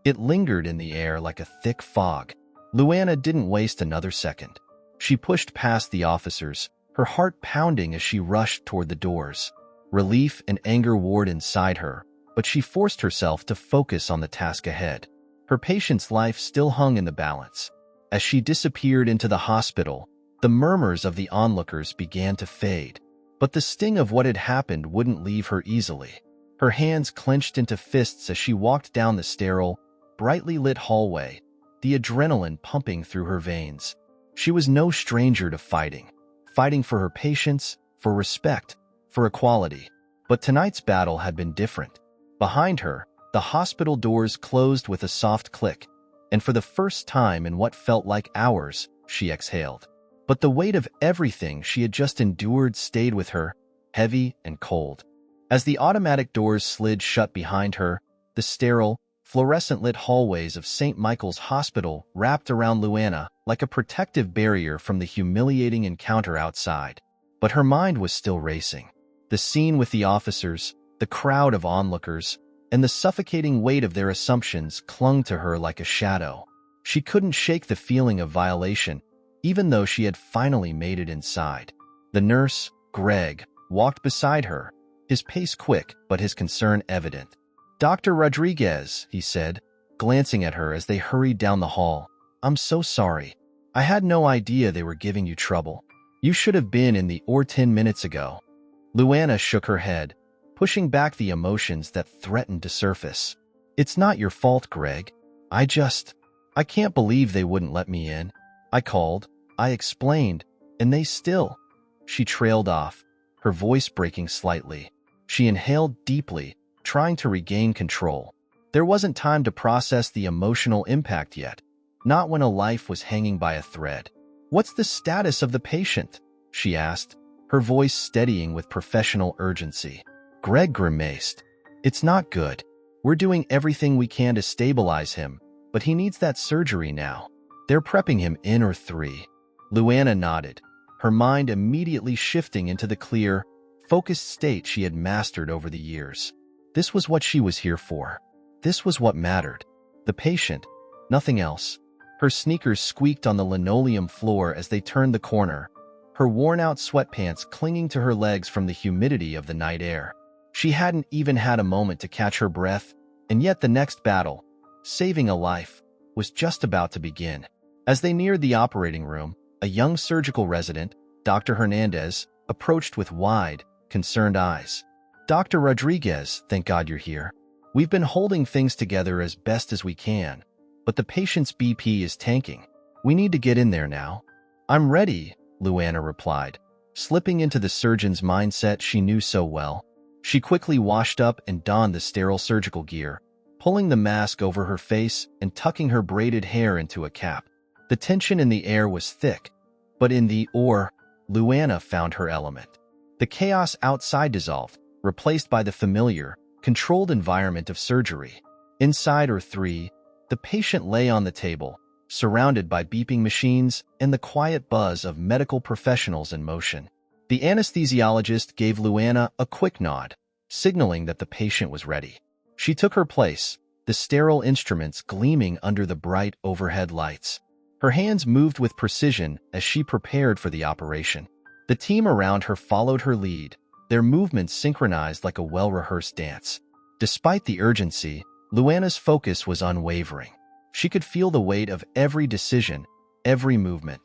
it lingered in the air like a thick fog. Luana didn't waste another second. She pushed past the officers, her heart pounding as she rushed toward the doors. Relief and anger warred inside her, but she forced herself to focus on the task ahead. Her patient's life still hung in the balance. As she disappeared into the hospital, the murmurs of the onlookers began to fade. But the sting of what had happened wouldn't leave her easily. Her hands clenched into fists as she walked down the sterile, brightly lit hallway, the adrenaline pumping through her veins. She was no stranger to fighting for her patients, for respect, for equality. But tonight's battle had been different. Behind her, the hospital doors closed with a soft click, and for the first time in what felt like hours, she exhaled. But the weight of everything she had just endured stayed with her, heavy and cold. As the automatic doors slid shut behind her, the sterile, fluorescent-lit hallways of St. Michael's Hospital wrapped around Luana like a protective barrier from the humiliating encounter outside. But her mind was still racing. The scene with the officers, the crowd of onlookers, and the suffocating weight of their assumptions clung to her like a shadow. She couldn't shake the feeling of violation, even though she had finally made it inside. The nurse, Greg, walked beside her, his pace quick but his concern evident. "Dr. Rodriguez," he said, glancing at her as they hurried down the hall. "I'm so sorry. I had no idea they were giving you trouble. You should have been in the OR 10 minutes ago." Luana shook her head, pushing back the emotions that threatened to surface. "It's not your fault, Greg. I can't believe they wouldn't let me in. I called, I explained, and they still..." She trailed off, her voice breaking slightly. She inhaled deeply, trying to regain control. There wasn't time to process the emotional impact yet, not when a life was hanging by a thread. "What's the status of the patient?" she asked, her voice steadying with professional urgency. Greg grimaced. "It's not good. We're doing everything we can to stabilize him, but he needs that surgery now. They're prepping him in OR 3. Luana nodded, her mind immediately shifting into the clear, focused state she had mastered over the years. This was what she was here for. This was what mattered. The patient, nothing else. Her sneakers squeaked on the linoleum floor as they turned the corner, her worn-out sweatpants clinging to her legs from the humidity of the night air. She hadn't even had a moment to catch her breath, and yet the next battle, saving a life, was just about to begin. As they neared the operating room, a young surgical resident, Dr. Hernandez, approached with wide, concerned eyes. "Dr. Rodriguez, thank God you're here. We've been holding things together as best as we can, but the patient's BP is tanking. We need to get in there now." "I'm ready," Luana replied, slipping into the surgeon's mindset she knew so well. She quickly washed up and donned the sterile surgical gear, pulling the mask over her face and tucking her braided hair into a cap. The tension in the air was thick, but in the OR, Luana found her element. The chaos outside dissolved, replaced by the familiar, controlled environment of surgery. Inside OR 3, the patient lay on the table, surrounded by beeping machines and the quiet buzz of medical professionals in motion. The anesthesiologist gave Luana a quick nod, signaling that the patient was ready. She took her place, the sterile instruments gleaming under the bright overhead lights. Her hands moved with precision as she prepared for the operation. The team around her followed her lead, their movements synchronized like a well-rehearsed dance. Despite the urgency, Luana's focus was unwavering. She could feel the weight of every decision, every movement.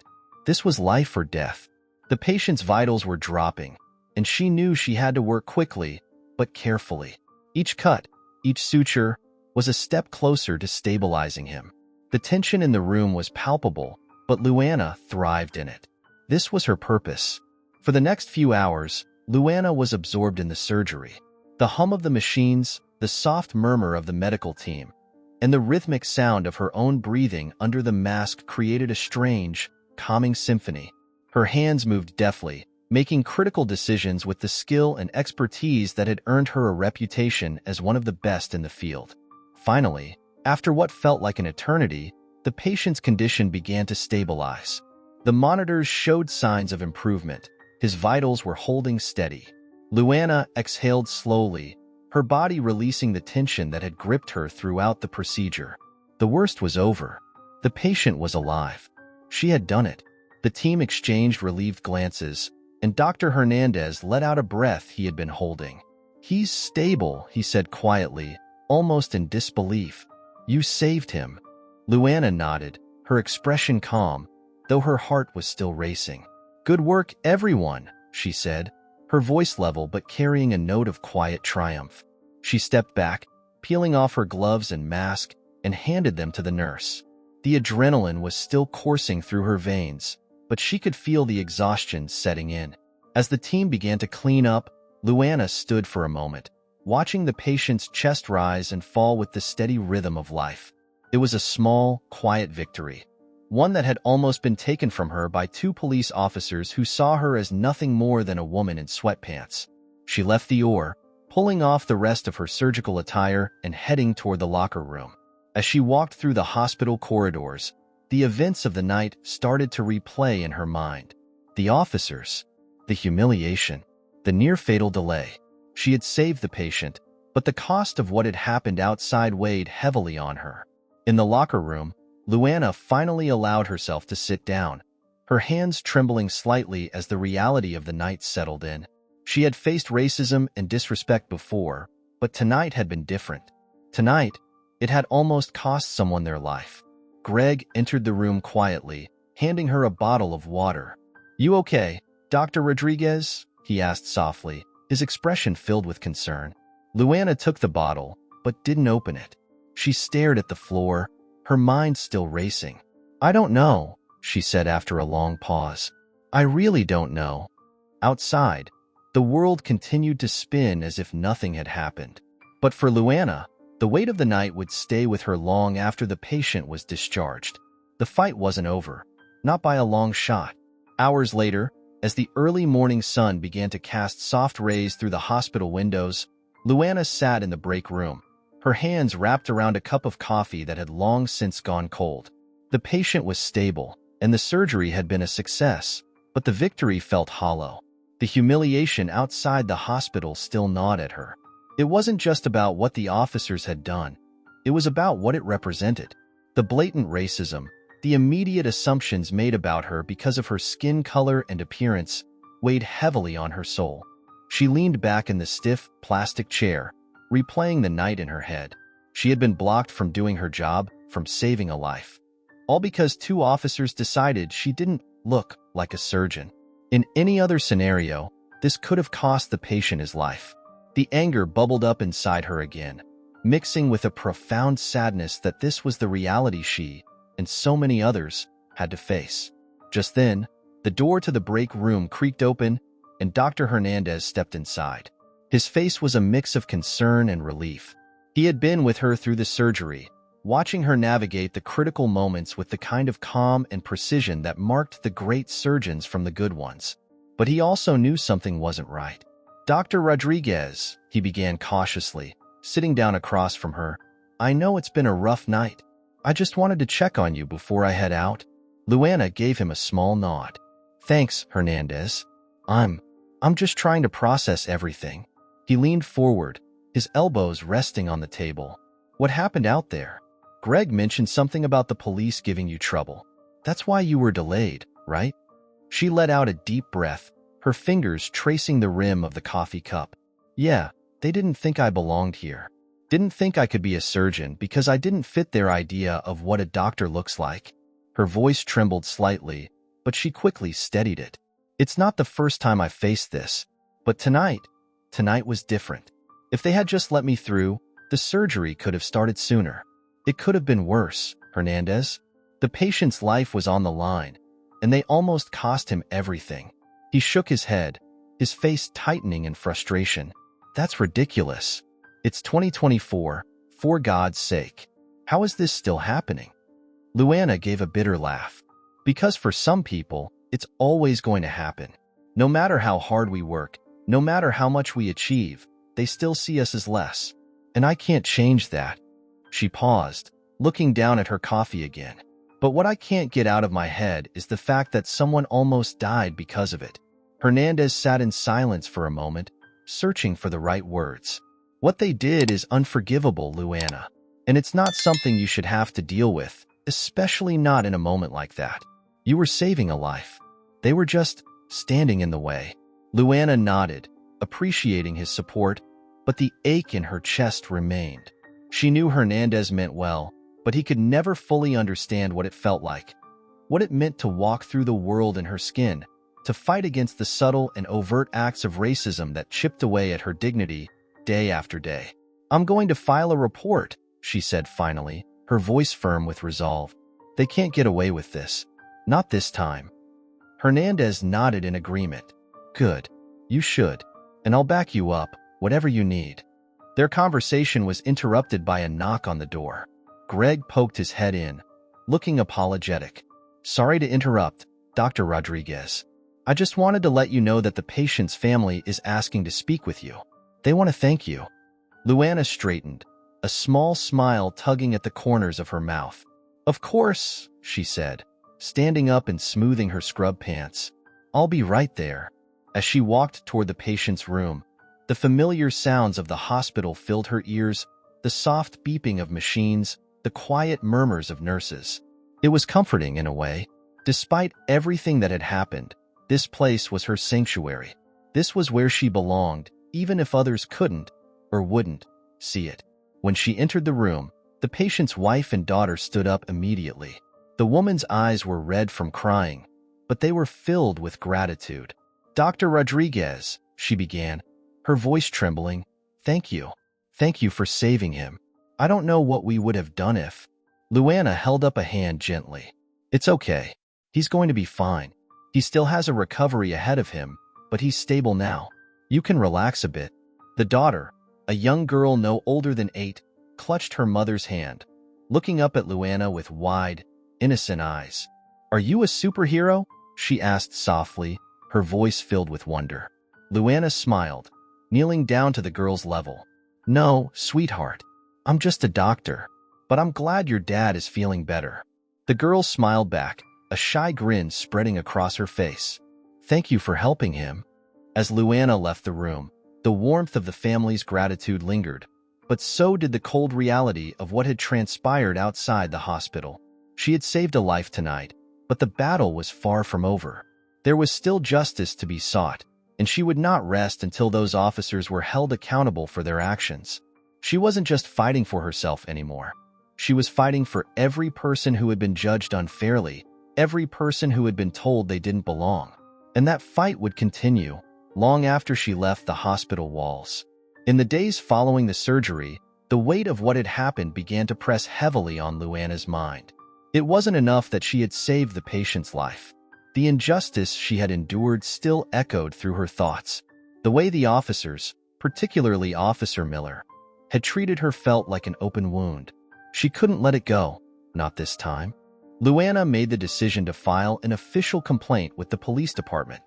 This was life or death. The patient's vitals were dropping, and she knew she had to work quickly, but carefully. Each cut, each suture, was a step closer to stabilizing him. The tension in the room was palpable, but Luana thrived in it. This was her purpose. For the next few hours, Luana was absorbed in the surgery. The hum of the machines, the soft murmur of the medical team, and the rhythmic sound of her own breathing under the mask created a strange, calming symphony. Her hands moved deftly, making critical decisions with the skill and expertise that had earned her a reputation as one of the best in the field. Finally, after what felt like an eternity, the patient's condition began to stabilize. The monitors showed signs of improvement. His vitals were holding steady. Luana exhaled slowly, her body releasing the tension that had gripped her throughout the procedure. The worst was over. The patient was alive. She had done it. The team exchanged relieved glances, and Dr. Hernandez let out a breath he had been holding. "He's stable," he said quietly, almost in disbelief. "You saved him." Luana nodded, her expression calm, though her heart was still racing. "Good work, everyone," she said, her voice level but carrying a note of quiet triumph. She stepped back, peeling off her gloves and mask, and handed them to the nurse. The adrenaline was still coursing through her veins, but she could feel the exhaustion setting in. As the team began to clean up, Luana stood for a moment, watching the patient's chest rise and fall with the steady rhythm of life. It was a small, quiet victory, one that had almost been taken from her by two police officers who saw her as nothing more than a woman in sweatpants. She left the OR, pulling off the rest of her surgical attire and heading toward the locker room. As she walked through the hospital corridors, the events of the night started to replay in her mind. The officers, the humiliation, the near-fatal delay. She had saved the patient, but the cost of what had happened outside weighed heavily on her. In the locker room, Luana finally allowed herself to sit down, her hands trembling slightly as the reality of the night settled in. She had faced racism and disrespect before, but tonight had been different. Tonight, it had almost cost someone their life. Greg entered the room quietly, handing her a bottle of water. "You okay, Dr. Rodriguez?" he asked softly, his expression filled with concern. Luana took the bottle, but didn't open it. She stared at the floor, her mind still racing. "I don't know," she said after a long pause. "I really don't know." Outside, the world continued to spin as if nothing had happened. But for Luana, the weight of the night would stay with her long after the patient was discharged. The fight wasn't over, not by a long shot. Hours later, as the early morning sun began to cast soft rays through the hospital windows, Luana sat in the break room, her hands wrapped around a cup of coffee that had long since gone cold. The patient was stable, and the surgery had been a success, but the victory felt hollow. The humiliation outside the hospital still gnawed at her. It wasn't just about what the officers had done. It was about what it represented. The blatant racism, the immediate assumptions made about her because of her skin color and appearance, weighed heavily on her soul. She leaned back in the stiff, plastic chair, replaying the night in her head. She had been blocked from doing her job, from saving a life. All because two officers decided she didn't look like a surgeon. In any other scenario, this could have cost the patient his life. The anger bubbled up inside her again, mixing with a profound sadness that this was the reality she, and so many others, had to face. Just then, the door to the break room creaked open, and Dr. Hernandez stepped inside. His face was a mix of concern and relief. He had been with her through the surgery, watching her navigate the critical moments with the kind of calm and precision that marked the great surgeons from the good ones. But he also knew something wasn't right. "Dr. Rodriguez," he began cautiously, sitting down across from her, "I know it's been a rough night. I just wanted to check on you before I head out." Luana gave him a small nod. "Thanks, Hernandez. I'm just trying to process everything." He leaned forward, his elbows resting on the table. What happened out there? Greg mentioned something about the police giving you trouble. That's why you were delayed, right? She let out a deep breath, her fingers tracing the rim of the coffee cup. Yeah, they didn't think I belonged here. Didn't think I could be a surgeon because I didn't fit their idea of what a doctor looks like. Her voice trembled slightly, but she quickly steadied it. It's not the first time I faced this, but tonight was different. If they had just let me through, the surgery could have started sooner. It could have been worse, Hernandez. The patient's life was on the line, and they almost cost him everything. He shook his head, his face tightening in frustration. That's ridiculous. It's 2024, for God's sake. How is this still happening? Luana gave a bitter laugh. Because for some people, it's always going to happen. No matter how hard we work, no matter how much we achieve, they still see us as less. And I can't change that. She paused, looking down at her coffee again. But what I can't get out of my head is the fact that someone almost died because of it. Hernandez sat in silence for a moment, searching for the right words. What they did is unforgivable, Luana. And it's not something you should have to deal with, especially not in a moment like that. You were saving a life. They were just standing in the way. Luana nodded, appreciating his support, but the ache in her chest remained. She knew Hernandez meant well, but he could never fully understand what it felt like. What it meant to walk through the world in her skin, to fight against the subtle and overt acts of racism that chipped away at her dignity day after day. I'm going to file a report, she said finally, her voice firm with resolve. They can't get away with this. Not this time. Hernandez nodded in agreement. Good. You should. And I'll back you up, whatever you need. Their conversation was interrupted by a knock on the door. Greg poked his head in, looking apologetic. Sorry to interrupt, Dr. Rodriguez. I just wanted to let you know that the patient's family is asking to speak with you. They want to thank you. Luana straightened, a small smile tugging at the corners of her mouth. Of course, she said, standing up and smoothing her scrub pants. I'll be right there. As she walked toward the patient's room, the familiar sounds of the hospital filled her ears, the soft beeping of machines, the quiet murmurs of nurses. It was comforting in a way. Despite everything that had happened, this place was her sanctuary. This was where she belonged, even if others couldn't, or wouldn't, see it. When she entered the room, the patient's wife and daughter stood up immediately. The woman's eyes were red from crying, but they were filled with gratitude. Dr. Rodriguez, she began, her voice trembling, thank you. Thank you for saving him. I don't know what we would have done if... Luana held up a hand gently. It's okay. He's going to be fine. He still has a recovery ahead of him, but he's stable now. You can relax a bit. The daughter, a young girl no older than 8, clutched her mother's hand, looking up at Luana with wide, innocent eyes. Are you a superhero? She asked softly, her voice filled with wonder. Luana smiled, kneeling down to the girl's level. No, sweetheart. I'm just a doctor, but I'm glad your dad is feeling better. The girl smiled back, a shy grin spreading across her face. Thank you for helping him. As Luana left the room, the warmth of the family's gratitude lingered, but so did the cold reality of what had transpired outside the hospital. She had saved a life tonight, but the battle was far from over. There was still justice to be sought, and she would not rest until those officers were held accountable for their actions. She wasn't just fighting for herself anymore. She was fighting for every person who had been judged unfairly, every person who had been told they didn't belong. And that fight would continue long after she left the hospital walls. In the days following the surgery, the weight of what had happened began to press heavily on Luana's mind. It wasn't enough that she had saved the patient's life. The injustice she had endured still echoed through her thoughts. The way the officers, particularly Officer Miller, had treated her felt like an open wound. She couldn't let it go, not this time. Luana made the decision to file an official complaint with the police department.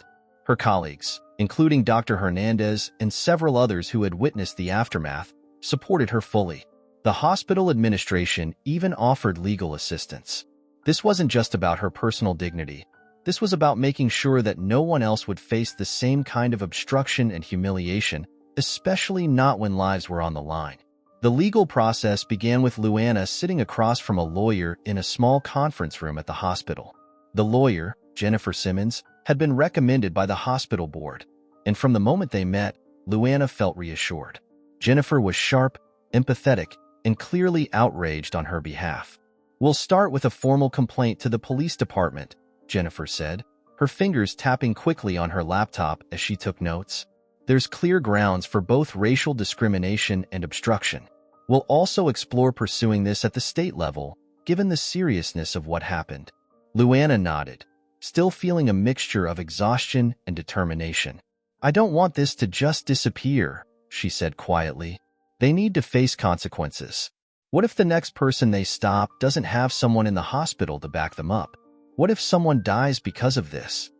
Her colleagues, including Dr. Hernandez and several others who had witnessed the aftermath, supported her fully. The hospital administration even offered legal assistance. This wasn't just about her personal dignity. This was about making sure that no one else would face the same kind of obstruction and humiliation, especially not when lives were on the line. The legal process began with Luana sitting across from a lawyer in a small conference room at the hospital. The lawyer, Jennifer Simmons, had been recommended by the hospital board, and from the moment they met, Luana felt reassured. Jennifer was sharp, empathetic, and clearly outraged on her behalf. "We'll start with a formal complaint to the police department," Jennifer said, her fingers tapping quickly on her laptop as she took notes. "There's clear grounds for both racial discrimination and obstruction. We'll also explore pursuing this at the state level, given the seriousness of what happened." Luana nodded, still feeling a mixture of exhaustion and determination. "I don't want this to just disappear," she said quietly. "They need to face consequences. What if the next person they stop doesn't have someone in the hospital to back them up? What if someone dies because of this?"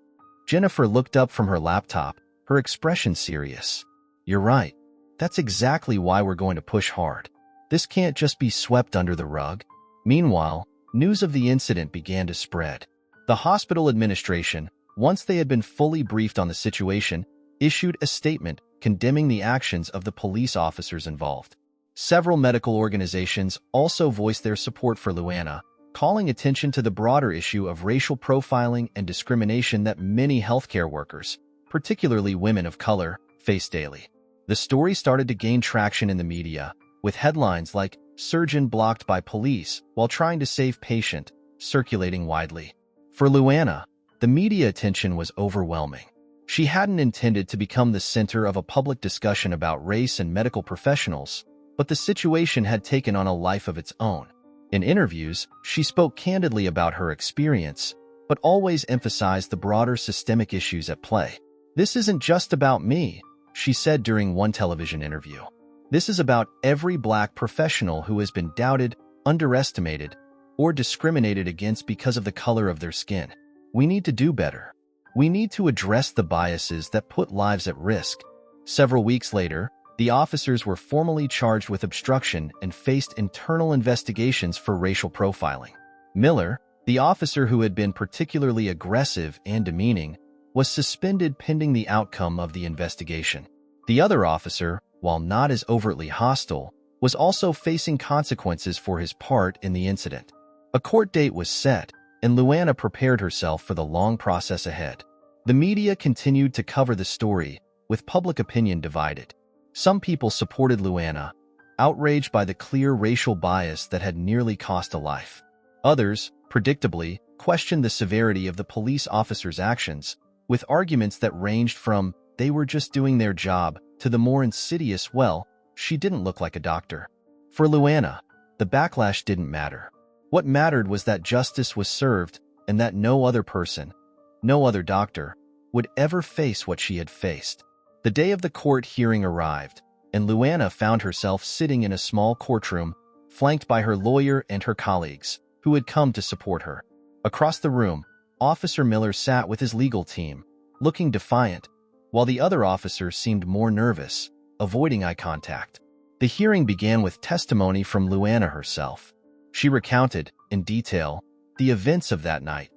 Jennifer looked up from her laptop, her expression serious. "You're right. That's exactly why we're going to push hard. This can't just be swept under the rug." Meanwhile, news of the incident began to spread. The hospital administration, once they had been fully briefed on the situation, issued a statement condemning the actions of the police officers involved. Several medical organizations also voiced their support for Luana, calling attention to the broader issue of racial profiling and discrimination that many healthcare workers, particularly women of color, face daily. The story started to gain traction in the media, with headlines like "Surgeon blocked by police while trying to save patient" circulating widely. For Luana, the media attention was overwhelming. She hadn't intended to become the center of a public discussion about race and medical professionals, but the situation had taken on a life of its own. In interviews, she spoke candidly about her experience, but always emphasized the broader systemic issues at play. "This isn't just about me," she said during one television interview. "This is about every Black professional who has been doubted, underestimated, or discriminated against because of the color of their skin. We need to do better. We need to address the biases that put lives at risk." Several weeks later, the officers were formally charged with obstruction and faced internal investigations for racial profiling. Miller, the officer who had been particularly aggressive and demeaning, was suspended pending the outcome of the investigation. The other officer, while not as overtly hostile, was also facing consequences for his part in the incident. A court date was set, and Luana prepared herself for the long process ahead. The media continued to cover the story, with public opinion divided. Some people supported Luana, outraged by the clear racial bias that had nearly cost a life. Others, predictably, questioned the severity of the police officers' actions, with arguments that ranged from "they were just doing their job" to the more insidious "well, she didn't look like a doctor." For Luana, the backlash didn't matter. What mattered was that justice was served and that no other person, no other doctor, would ever face what she had faced. The day of the court hearing arrived, and Luana found herself sitting in a small courtroom, flanked by her lawyer and her colleagues, who had come to support her. Across the room, Officer Miller sat with his legal team, looking defiant, while the other officers seemed more nervous, avoiding eye contact. The hearing began with testimony from Luana herself. She recounted, in detail, the events of that night,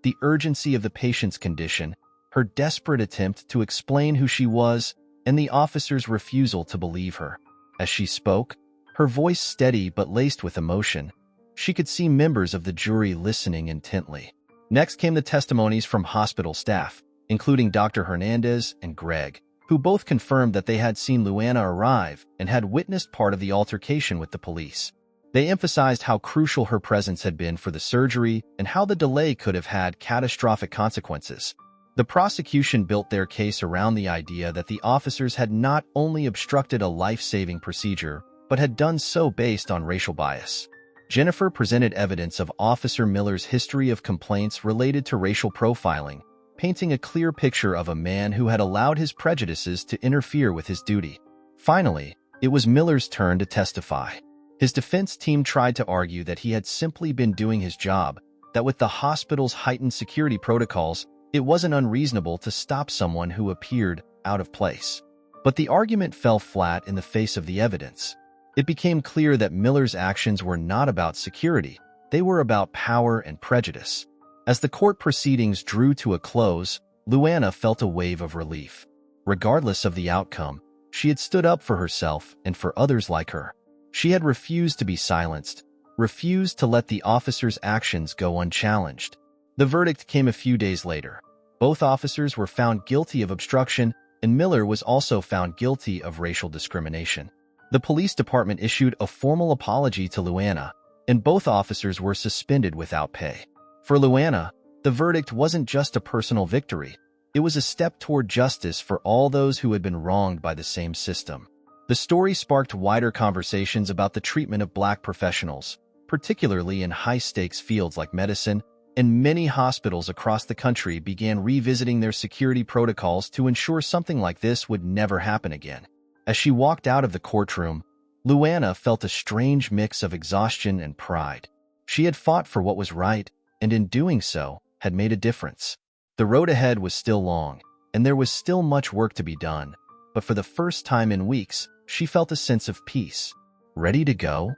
the urgency of the patient's condition, her desperate attempt to explain who she was, and the officer's refusal to believe her. As she spoke, her voice steady but laced with emotion, she could see members of the jury listening intently. Next came the testimonies from hospital staff, including Dr. Hernandez and Greg, who both confirmed that they had seen Luana arrive and had witnessed part of the altercation with the police. They emphasized how crucial her presence had been for the surgery and how the delay could have had catastrophic consequences. The prosecution built their case around the idea that the officers had not only obstructed a life-saving procedure, but had done so based on racial bias. Jennifer presented evidence of Officer Miller's history of complaints related to racial profiling, painting a clear picture of a man who had allowed his prejudices to interfere with his duty. Finally, it was Miller's turn to testify. His defense team tried to argue that he had simply been doing his job, that with the hospital's heightened security protocols, it wasn't unreasonable to stop someone who appeared out of place. But the argument fell flat in the face of the evidence. It became clear that Miller's actions were not about security, they were about power and prejudice. As the court proceedings drew to a close, Luana felt a wave of relief. Regardless of the outcome, she had stood up for herself and for others like her. She had refused to be silenced, refused to let the officers' actions go unchallenged. The verdict came a few days later. Both officers were found guilty of obstruction, and Miller was also found guilty of racial discrimination. The police department issued a formal apology to Luana, and both officers were suspended without pay. For Luana, the verdict wasn't just a personal victory. It was a step toward justice for all those who had been wronged by the same system. The story sparked wider conversations about the treatment of Black professionals, particularly in high-stakes fields like medicine, and many hospitals across the country began revisiting their security protocols to ensure something like this would never happen again. As she walked out of the courtroom, Luana felt a strange mix of exhaustion and pride. She had fought for what was right, and in doing so, had made a difference. The road ahead was still long, and there was still much work to be done, but for the first time in weeks, she felt a sense of peace. "Ready to go?"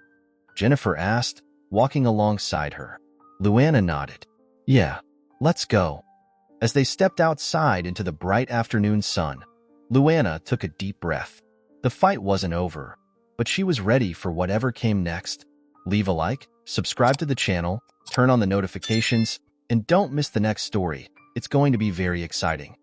Jennifer asked, walking alongside her. Luana nodded. "Yeah, let's go." As they stepped outside into the bright afternoon sun, Luana took a deep breath. The fight wasn't over, but she was ready for whatever came next. Leave a like, subscribe to the channel, turn on the notifications, and don't miss the next story. It's going to be very exciting.